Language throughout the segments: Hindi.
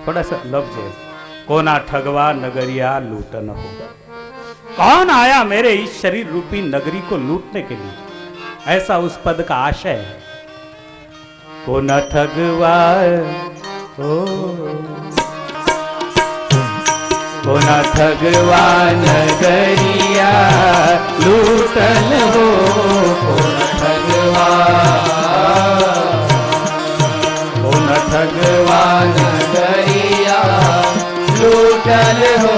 थोड़ा सा लफ्ज है, कोना ठगवा नगरिया लूटन हो। कौन आया मेरे इस शरीर रूपी नगरी को लूटने के लिए, ऐसा उस पद का आशय है। कोना ठगवा हो, कोना ठगवा नगरिया लूटन हो, कोना ठगवा, कोना ठगवा नगरिया लूटन हो,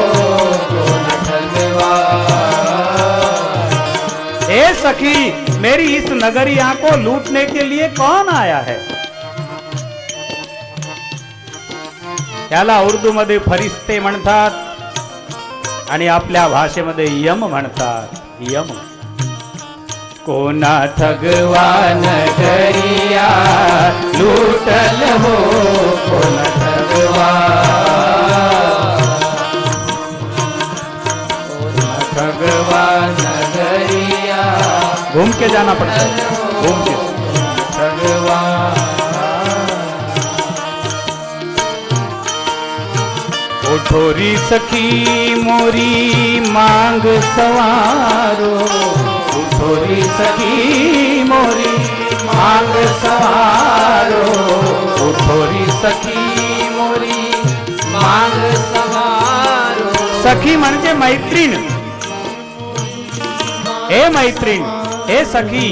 कोना ठगवा। ए सखी, मेरी इस नगरिया को लूटने के लिए कौन आया है? त्याला उर्दू मध्ये फरिश्ते म्हणतात आणि आपल्या भाषेमध्ये यम म्हणतात, यम। कोना ठगवा नगरिया लूटल हो, कोना ठगवा, कोना ठगवा नगरिया। घूम के जाना पड़ता है, घूम के ठगवा। उठोरी सखी मोरी मांग सवारो, उठोरी सखी मोरी मांग सवारो, उठोरी सखी मोरी मांग सवारो। सखी म्हणजे मैत्रीण। हे मैत्रीण, हे सखी,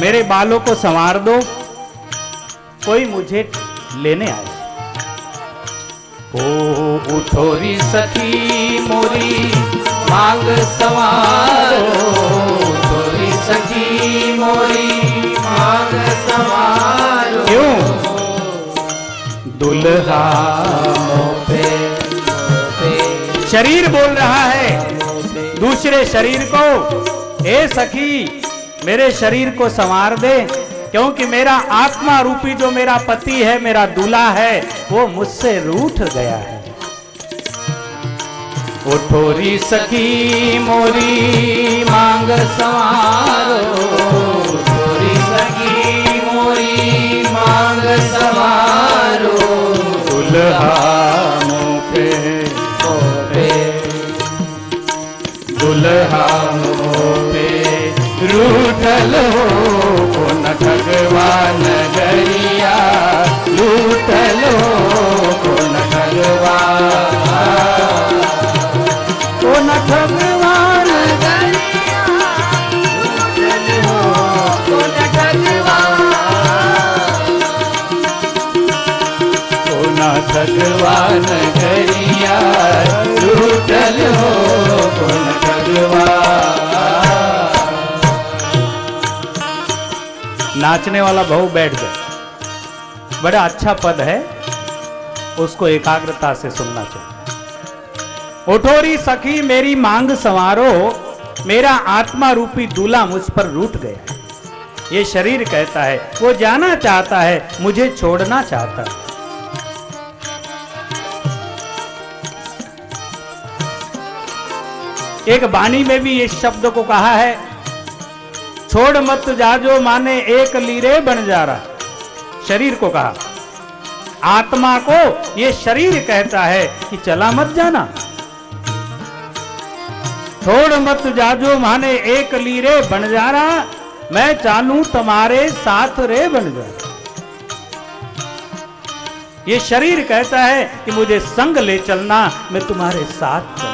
मेरे बालों को संवार दो, कोई मुझे लेने आए। ओ उठोरी सखी मोरी मांग सवारो, उठोरी सखी मोरी मांग सवारो। क्यों? दुल्हा मोपे, शरीर बोल रहा है दूसरे शरीर को, ए सखी मेरे शरीर को संवार दे, क्योंकि मेरा आत्मा रूपी जो मेरा पति है, मेरा दूल्हा है, वो मुझसे रूठ गया है। उठोरी सखी मोरी मांग सवारो, उठोरी सखी मोरी मांग सवारो। दुल्हा मोपे मोपे, दुल्हा मोपे रूठल हो, कोना ठगवा नगरिया लूटल हो, कोना ठगवा, कोना ठगवा नगरिया लूटल हो, कोना ठगवा, कोना ठगवा नगरिया लूटल हो, कोना ठगवा। नाचने वाला बहू बैठ गया। बड़ा अच्छा पद है, उसको एकाग्रता से सुनना चाहिए। उठोरी सखी मेरी मांग संवारो, मेरा आत्मा रूपी दूल्हा मुझ पर रूठ गया है। ये शरीर कहता है, वो जाना चाहता है, मुझे छोड़ना चाहता है। एक वाणी में भी इस शब्द को कहा है, छोड़ मत जाजो माने एक लीरे बन जा रहा। शरीर को कहा, आत्मा को ये शरीर कहता है कि चला मत जाना। छोड़ मत जाजो माने एक लीरे बन जा रहा, मैं चालू तुम्हारे साथ रे बन जा। ये शरीर कहता है कि मुझे संग ले चलना, मैं तुम्हारे साथ चल।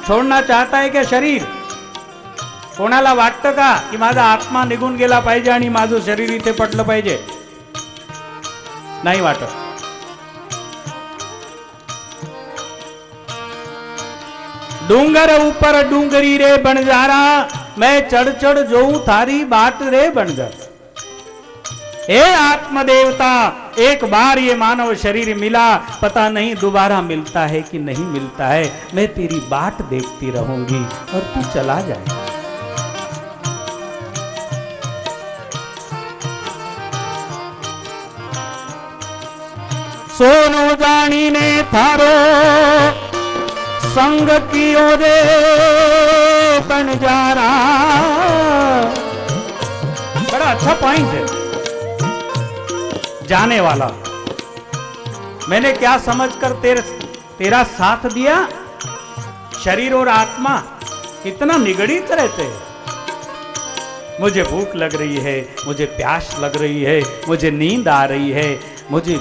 छोड़ना चाहता है क्या शरीर? कोणाला वाटतं का की माझा आत्मा निघून गेला पाहिजे आणि माझं शरीर इथे पडलं पाहिजे? नाही वाटत। डूंगर ऊपर डूंगरी रे बंजारा, मैं चढ़ चढ़ जोऊं थारी बाट रे बंजार। हे आत्मदेवता, एक बार ये मानव शरीर मिला, पता नहीं दोबारा मिलता है कि नहीं मिलता है। मैं तेरी बाट देखती रहूंगी और तू चला जाए। सोनो जानी ने थारो संग कियो रे बंजारा। बड़ा अच्छा पॉइंट है। जाने वाला, मैंने क्या समझकर तेरा साथ दिया? शरीर और आत्मा इतना निगड़ित रहते हैं। मुझे भूख लग रही है, मुझे प्यास लग रही है, मुझे नींद आ रही है, मुझे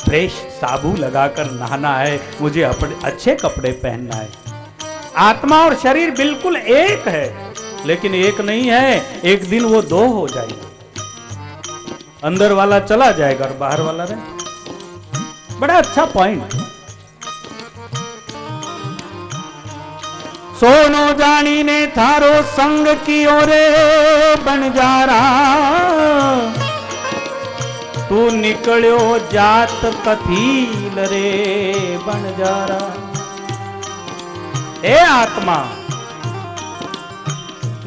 फ्रेश साबुन लगाकर नहाना है, मुझे अपने अच्छे कपड़े पहनना है। आत्मा और शरीर बिल्कुल एक है, लेकिन एक नहीं है। एक दिन वो दो हो जाएंगे। अंदर वाला चला जाएगा और बाहर वाला रहे। बड़ा अच्छा पॉइंट। सोनो जानी ने थारो संग की ओरे बंजारा, तू निकलो जात कथील रे बंजारा। ए आत्मा,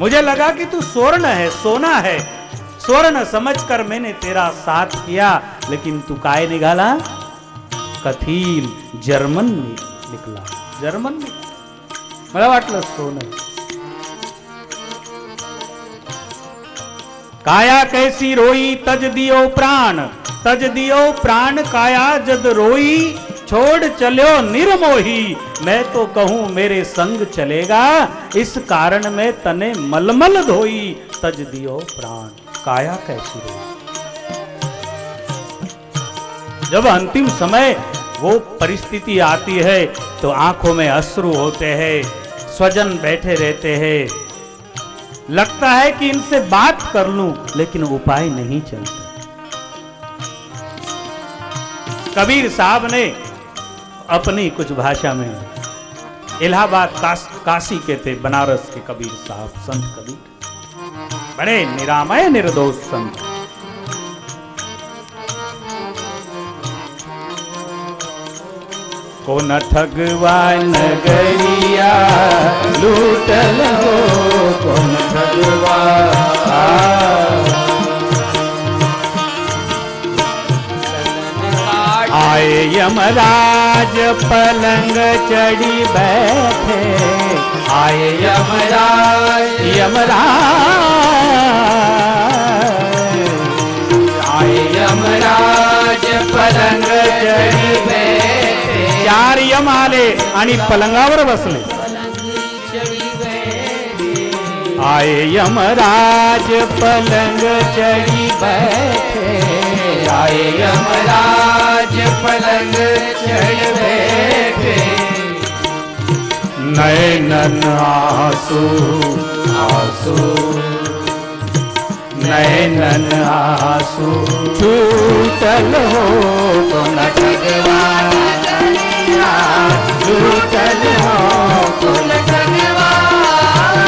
मुझे लगा कि तू स्वर्ण है, सोना है। स्वर्ण समझकर मैंने तेरा साथ किया, लेकिन तू काय निकाला? कथील, जर्मन निकला। जर्मन मला वाटलं सोनं। काया कैसी रोई तज दियो प्राण, तज दियो प्राण काया जद रोई, छोड़ चलो निर्मोही, मैं तो कहूं मेरे संग चलेगा, इस कारण में तने मलमल धोई, तज दियो प्राण। काया कैसी रोई। जब अंतिम समय वो परिस्थिति आती है तो आंखों में अश्रु होते हैं, स्वजन बैठे रहते हैं, लगता है कि इनसे बात कर लूं, लेकिन उपाय नहीं चलता। कबीर साहब ने अपनी कुछ भाषा में, इलाहाबाद काशी के थे, बनारस के कबीर साहब, संत कबीर, बड़े निरामय निर्दोष संत। को न ठगवान गरिया लूटल हो, को न ठगवा। आए यमराज पलंग चढ़ी बैठे, आए यमराज, यमराज आए यमराज पलंग चढ़ी बैठे। चार यम आले आणि पलंगावर बसले। आए यमराज पलंग चढ़ी बैठे, आए यमराज पलंग चढ़ी बैठे। नैनन आंसू आंसू, नैनन आंसू छूटल हो, तो न ठगवान लूटल हो, तो न ठगवान,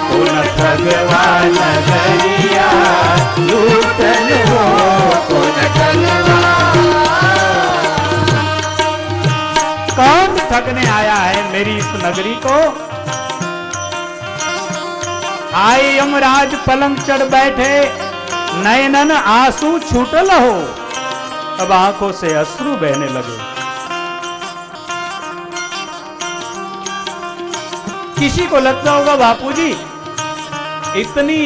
तो न ठगवान गरिया लूटल हो, तो न ठगवान। कौन ठगने आया है मेरी इस नगरी को? आए यमराज पलंग चढ़ बैठे, नयनन आंसू छूटल हो। अब आंखों से अश्रु बहने लगे। किसी को लगता होगा बापूजी इतनी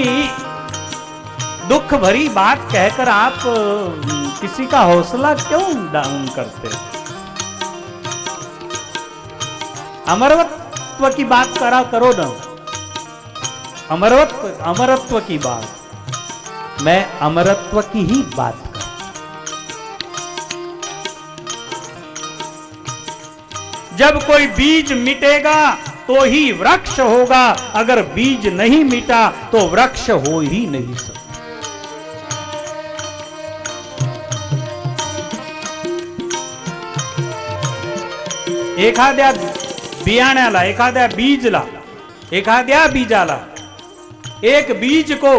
दुख भरी बात कहकर आप किसी का हौसला क्यों डाउन करते? अमरत्व की बात करो ना, अमरत्व की बात। मैं अमरत्व की ही बात कर। जब कोई बीज मिटेगा तो ही वृक्ष होगा, अगर बीज नहीं मिटा तो वृक्ष हो ही नहीं सकता। एखाद्या बियाण्याला, एखाद्या बीजला, एखाद्या बीजाला, एक बीज को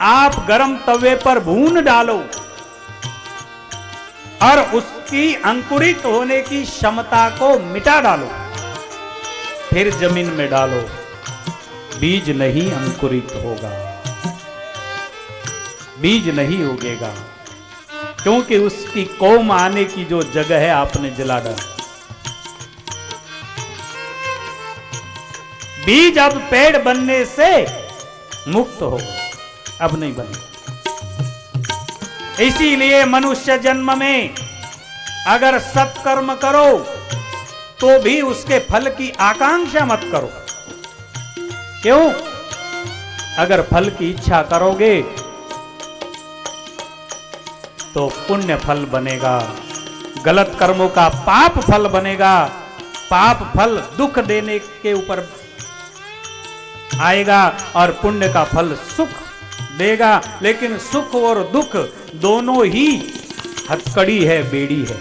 आप गर्म तवे पर भून डालो और उसकी अंकुरित होने की क्षमता को मिटा डालो, फिर जमीन में डालो, बीज नहीं अंकुरित होगा, बीज नहीं उगेगा, क्योंकि उसकी कोम आने की जो जगह है आपने जला डाला। बीज अब पेड़ बनने से मुक्त हो, अब नहीं बनेगा। इसीलिए मनुष्य जन्म में अगर सत्कर्म करो तो भी उसके फल की आकांक्षा मत करो। क्यों? अगर फल की इच्छा करोगे तो पुण्य फल बनेगा, गलत कर्मों का पाप फल बनेगा। पाप फल दुख देने के ऊपर आएगा और पुण्य का फल सुख देगा। लेकिन सुख और दुख दोनों ही हथकड़ी है, बेड़ी है।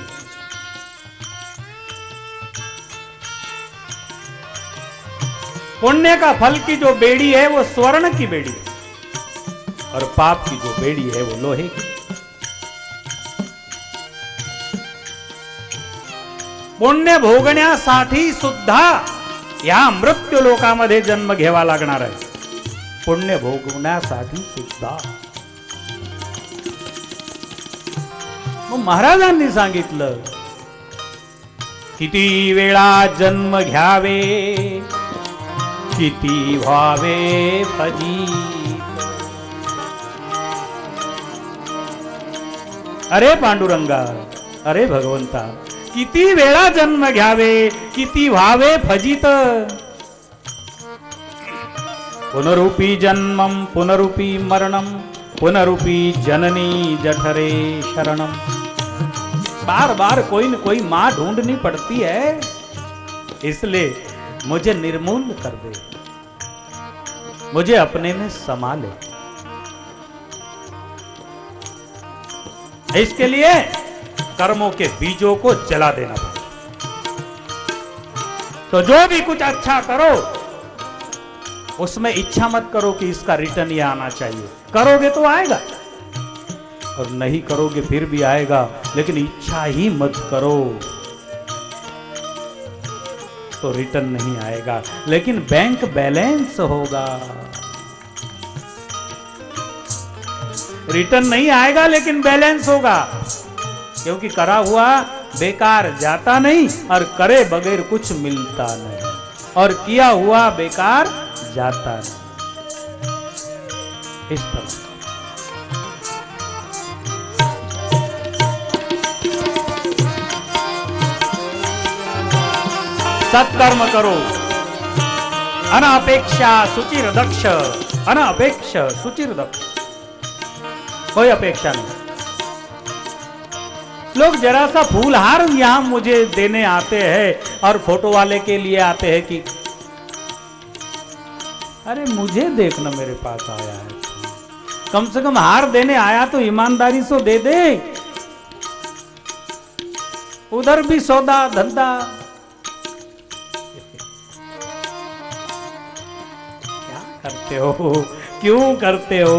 पुण्य का फल की जो बेड़ी है वो स्वर्ण की बेड़ी है और पाप की जो बेड़ी है वो लोहे की। पुण्य भोगण्यासाठी सुद्धा या मृत्यू लोकामध्ये जन्म घ्यावा लागणार आहे। पुण्य भोगण्यासाठी सुद्धा मग महाराजांनी सांगितलं किती वेळा जन्म घ्यावे, किती व्हावे फजित। अरे पांडुरंगा, अरे भगवंता, किती वेळा जन्म घ्यावे, किती व्हावे फजित। पुनरुपी जन्मम पुनरुपी मरणम पुनरुपी जननी जठरे शरणम। बार बार कोई न कोई मां ढूंढनी पड़ती है, इसलिए मुझे निर्मूल कर दे, मुझे अपने में समा ले। इसके लिए कर्मों के बीजों को जला देना पड़ेगा। तो जो भी कुछ अच्छा करो उसमें इच्छा मत करो कि इसका रिटर्न ये आना चाहिए। करोगे तो आएगा और नहीं करोगे फिर भी आएगा, लेकिन इच्छा ही मत करो तो रिटर्न नहीं आएगा, लेकिन बैंक बैलेंस होगा। रिटर्न नहीं आएगा लेकिन बैलेंस होगा, क्योंकि करा हुआ बेकार जाता नहीं और करे बगैर कुछ मिलता नहीं, और किया हुआ बेकार जाता नहीं। इस तरह सत्कर्म करो। अनपेक्षा सुचिर दक्ष, अनपेक्ष सुचिर दक्ष, कोई अपेक्षा नहीं। लोग जरा सा फूलहार यहां मुझे देने आते हैं और फोटो वाले के लिए आते हैं कि अरे मुझे देखना मेरे पास आया है, कम से कम हार देने आया तो ईमानदारी से दे दे। उधर भी सौदा धंधा। क्या करते हो, क्यों करते हो?